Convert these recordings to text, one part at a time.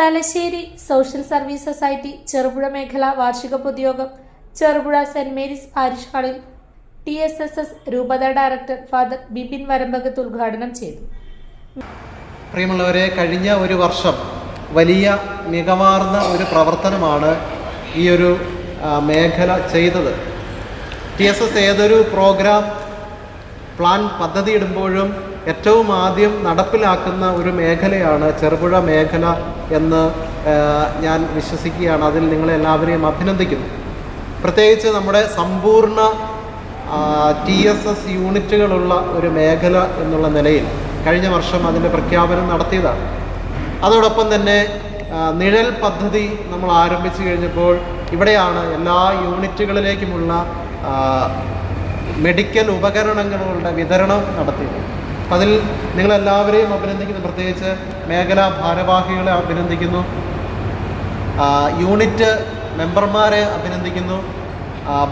Thalassery social service society Cherupuzha മേഖല വാർഷിക പൊതുയോഗം ചെറുപുഴ സെന്റ് മേരീസ് പാരിഷ് ഹാളിൽ TSSS രൂപത ഡയറക്ടർ ഫാദർ ബിപിൻ വരമ്പകത്ത് ഉദ്ഘാടനം ചെയ്തു. പ്രിയമുള്ളവരെ, കഴിഞ്ഞ ഒരു വർഷം വലിയ മികവാർന്ന ഒരു പ്രവർത്തനമാണ് ഈ ഒരു മേഖല ചെയ്തത്. TSS ഏതൊരു പ്രോഗ്രാം പ്ലാൻ പദ്ധതി ഇടുമ്പോഴും ഏറ്റവും ആദ്യം നടപ്പിലാക്കുന്ന ഒരു മേഖലയാണ് ചെറുപുഴ മേഖല എന്ന് ഞാൻ വിശ്വസിക്കുകയാണ്. അതിൽ നിങ്ങളെല്ലാവരെയും അഭിനന്ദിക്കുന്നു. പ്രത്യേകിച്ച് നമ്മുടെ സമ്പൂർണ്ണ TSS യൂണിറ്റുകളുള്ള ഒരു മേഖല എന്നുള്ള നിലയിൽ കഴിഞ്ഞ വർഷം അതിൻ്റെ പ്രഖ്യാപനം നടത്തിയതാണ്. അതോടൊപ്പം തന്നെ നിഴൽ പദ്ധതി നമ്മൾ ആരംഭിച്ചു കഴിഞ്ഞപ്പോൾ ഇവിടെയാണ് എല്ലാ യൂണിറ്റുകളിലേക്കുമുള്ള മെഡിക്കൽ ഉപകരണങ്ങളുടെ വിതരണം നടത്തിയത്. അതിൽ നിങ്ങളെല്ലാവരെയും അഭിനന്ദിക്കുന്നു. പ്രത്യേകിച്ച് മേഖലാ ഭാരവാഹികളെ അഭിനന്ദിക്കുന്നു, യൂണിറ്റ് മെമ്പർമാരെ അഭിനന്ദിക്കുന്നു,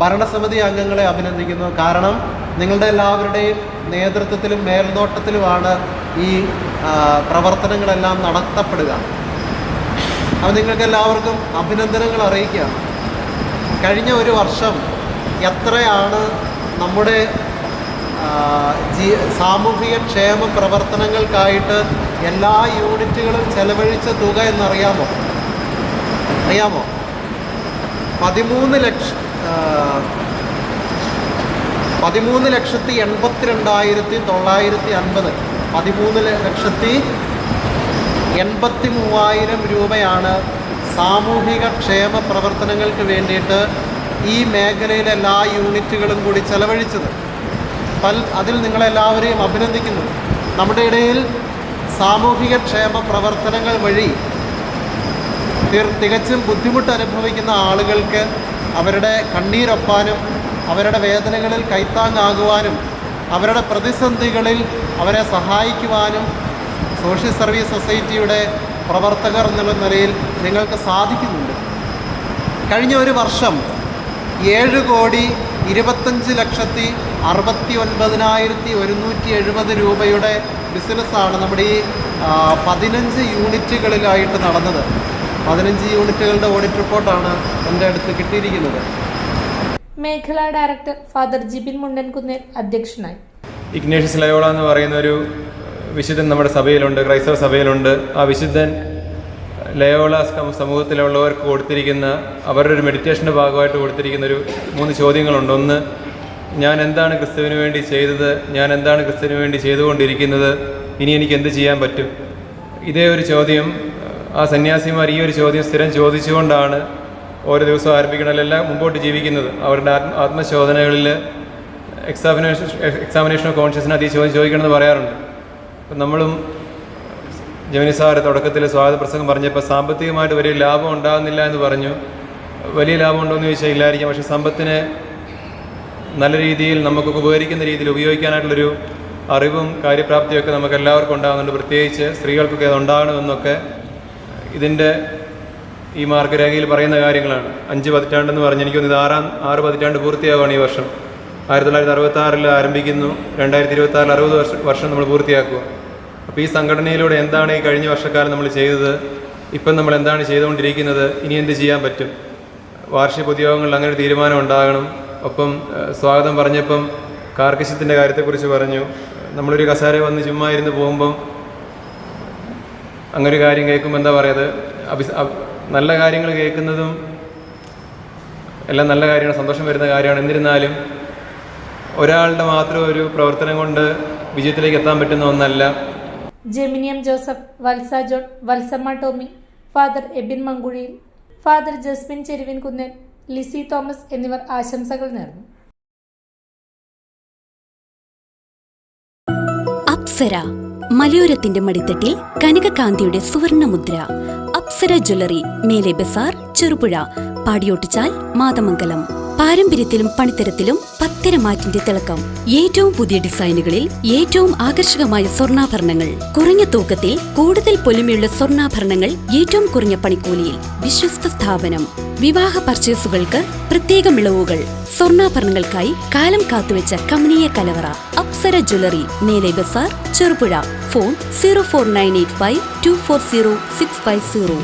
ഭരണസമിതി അംഗങ്ങളെ അഭിനന്ദിക്കുന്നു. കാരണം നിങ്ങളുടെ എല്ലാവരുടെയും നേതൃത്വത്തിലും മേൽനോട്ടത്തിലുമാണ് ഈ പ്രവർത്തനങ്ങളെല്ലാം നടത്തപ്പെടുക. അപ്പോൾ നിങ്ങൾക്ക് എല്ലാവർക്കും അഭിനന്ദനങ്ങൾ അറിയിക്കുകയാണ്. കഴിഞ്ഞ ഒരു വർഷം എത്രയാണ് നമ്മുടെ സാമൂഹിക ക്ഷേമ പ്രവർത്തനങ്ങൾക്കായിട്ട് എല്ലാ യൂണിറ്റുകളും ചെലവഴിച്ച തുക എന്നറിയാമോ? 13,82,82,950 13,83,000 രൂപയാണ് സാമൂഹിക ക്ഷേമ പ്രവർത്തനങ്ങൾക്ക് വേണ്ടിയിട്ട് ഈ മേഖലയിലെ എല്ലാ യൂണിറ്റുകളും കൂടി ചെലവഴിച്ചത്. അതിൽ നിങ്ങളെല്ലാവരെയും അഭിനന്ദിക്കുന്നു. നമ്മുടെ ഇടയിൽ സാമൂഹിക ക്ഷേമ പ്രവർത്തനങ്ങൾ വഴി തികച്ചും ബുദ്ധിമുട്ട് അനുഭവിക്കുന്ന ആളുകൾക്ക് അവരുടെ കണ്ണീരൊപ്പാനും അവരുടെ വേദനകളിൽ കൈത്താങ്ങാകുവാനും അവരുടെ പ്രതിസന്ധികളിൽ അവരെ സഹായിക്കുവാനും സോഷ്യൽ സർവീസ് സൊസൈറ്റിയുടെ പ്രവർത്തകർ എന്നുള്ള നിലയിൽ നിങ്ങൾക്ക് സാധിക്കുന്നുണ്ട്. കഴിഞ്ഞ ഒരു വർഷം 7,25,69,170 രൂപയുടെ ബിസിനസ്സാണ് നമ്മുടെ ഈ 15 യൂണിറ്റുകളിലായിട്ട് നടന്നത്. 15 യൂണിറ്റുകളുടെ ഓഡിറ്റ് റിപ്പോർട്ടാണ് എൻ്റെ അടുത്ത് കിട്ടിയിരിക്കുന്നത്. മേഖലാ ഡയറക്ടർ ഫാദർ ജിബിൻ മുണ്ടൻകുന്നേൽ അധ്യക്ഷനായി. ഇഗ്നേഷ്യസ് ലയോള എന്ന് പറയുന്ന ഒരു വിശുദ്ധൻ നമ്മുടെ സഭയിലുണ്ട്, ക്രൈസ്തവ സഭയിലുണ്ട്. ആ വിശുദ്ധൻ ലയോള സമൂഹത്തിലുള്ളവർക്ക് കൊടുത്തിരിക്കുന്ന അവരുടെ ഒരു മെഡിറ്റേഷൻ്റെ ഭാഗമായിട്ട് കൊടുത്തിരിക്കുന്ന ഒരു 3 ചോദ്യങ്ങളുണ്ട്. ഒന്ന്, ഞാൻ എന്താണ് ക്രിസ്തുവിന് വേണ്ടി ചെയ്തത്? ഞാൻ എന്താണ് ക്രിസ്തുവിന് വേണ്ടി ചെയ്തുകൊണ്ടിരിക്കുന്നത്? ഇനി എനിക്ക് എന്ത് ചെയ്യാൻ പറ്റും? ഇതേ ഒരു ചോദ്യം ആ സന്യാസിമാർ ഈ ഒരു ചോദ്യം സ്ഥിരം ചോദിച്ചുകൊണ്ടാണ് ഓരോ ദിവസവും ആരംഭിക്കണമെല്ലാം മുമ്പോട്ട് ജീവിക്കുന്നത്. അവരുടെ ആത്മശോധനകളിൽ എക്സാമിനേഷൻ ഓഫ് കോൺഷ്യസ്നസ് ഈ ചോദ്യം ചോദിക്കണമെന്ന് പറയാറുണ്ട്. അപ്പം നമ്മളും ജമിനി സാറ് തുടക്കത്തിൽ സ്വാഗത പ്രസംഗം പറഞ്ഞപ്പോൾ സാമ്പത്തികമായിട്ട് വലിയ ലാഭം ഉണ്ടാകുന്നില്ല എന്ന് പറഞ്ഞു. വലിയ ലാഭം ഉണ്ടോ എന്ന് ചോദിച്ചാൽ ഇല്ലായിരിക്കും. പക്ഷേ സമ്പത്തിനെ നല്ല രീതിയിൽ നമുക്കൊക്കെ ഉപകരിക്കുന്ന രീതിയിൽ ഉപയോഗിക്കാനായിട്ടുള്ളൊരു അറിവും കാര്യപ്രാപ്തിയൊക്കെ നമുക്ക് എല്ലാവർക്കും ഉണ്ടാകുന്നുണ്ട്. പ്രത്യേകിച്ച് സ്ത്രീകൾക്കൊക്കെ അത് ഉണ്ടാകണമെന്നൊക്കെ ഇതിൻ്റെ ഈ മാർഗരേഖയിൽ പറയുന്ന കാര്യങ്ങളാണ്. 5 പതിറ്റാണ്ടെന്ന് പറഞ്ഞ് എനിക്കൊന്ന് ഇത് 6 പതിറ്റാണ്ട് പൂർത്തിയാവുകയാണ് ഈ വർഷം. 1966 ആരംഭിക്കുന്നു, 2026 60 വർഷം നമ്മൾ പൂർത്തിയാക്കുക. അപ്പോൾ ഈ സംഘടനയിലൂടെ എന്താണ് ഈ കഴിഞ്ഞ വർഷക്കാലം നമ്മൾ ചെയ്തത്, ഇപ്പം നമ്മൾ എന്താണ് ചെയ്തുകൊണ്ടിരിക്കുന്നത്, ഇനി എന്ത് ചെയ്യാൻ പറ്റും? വാർഷിക പൊതുയോഗങ്ങളിൽ അങ്ങനെ ഒരു തീരുമാനം ഉണ്ടാകണം. ഒപ്പം സ്വാഗതം പറഞ്ഞപ്പം കാർക്കശ്യത്തിൻ്റെ കാര്യത്തെക്കുറിച്ച് പറഞ്ഞു. നമ്മളൊരു കസേര വന്ന് ചുമ്മാ ഇരുന്ന് പോകുമ്പം അങ്ങനൊരു കാര്യം കേൾക്കുമ്പോൾ എന്താ പറയുന്നത്, നല്ല കാര്യങ്ങൾ കേൾക്കുന്നതും എല്ലാം നല്ല കാര്യമാണ്, സന്തോഷം വരുന്ന കാര്യമാണ്. എന്നിരുന്നാലും ഒരാളുടെ മാത്രം ഒരു പ്രവർത്തനം കൊണ്ട് വിജയത്തിലേക്ക് എത്താൻ പറ്റുന്ന ഒന്നല്ല. ജെമിനിയം Joseph, Valsa John, Valsamma Tomy, father Ebin Mankuzhiyil, father Jasmin Cheruvinkunnel, Lissy Thomas എന്നിവർ ആശംസകൾ നേർന്നു. അപ്സര മലയോരത്തിന്റെ മടിത്തട്ടിൽ കനകകാന്തിയുടെ സുവർണമുദ്ര. അപ്സര ജ്വല്ലറി, മേലെ ബസാർ, ചെറുപുഴ, പാടിയോട്ടിച്ചാൽ, മാതമംഗലം. പാരമ്പര്യത്തിലും പണിത്തരത്തിലും പത്തരമാറ്റിന്റെ തിളക്കം. ഏറ്റവും പുതിയ ഡിസൈനുകളിൽ ഏറ്റവും ആകർഷകമായ സ്വർണ്ണാഭരണങ്ങൾ. കുറഞ്ഞ തൂക്കത്തിൽ കൂടുതൽ പൊലിമയുള്ള സ്വർണ്ണാഭരണങ്ങൾ ഏറ്റവും കുറഞ്ഞ പണിക്കൂലിയിൽ. വിശ്വസ്ത സ്ഥാപനം. വിവാഹ പർച്ചേസുകൾക്ക് പ്രത്യേക ഇളവുകൾ. സ്വർണ്ണാഭരണങ്ങൾക്കായി കാലം കാത്തുവെച്ച കമനീയ കലവറ. അപ്സര ജ്വല്ലറി, മേലെ ബസാർ, ചെറുപുഴ. ഫോൺ 04985 240 650.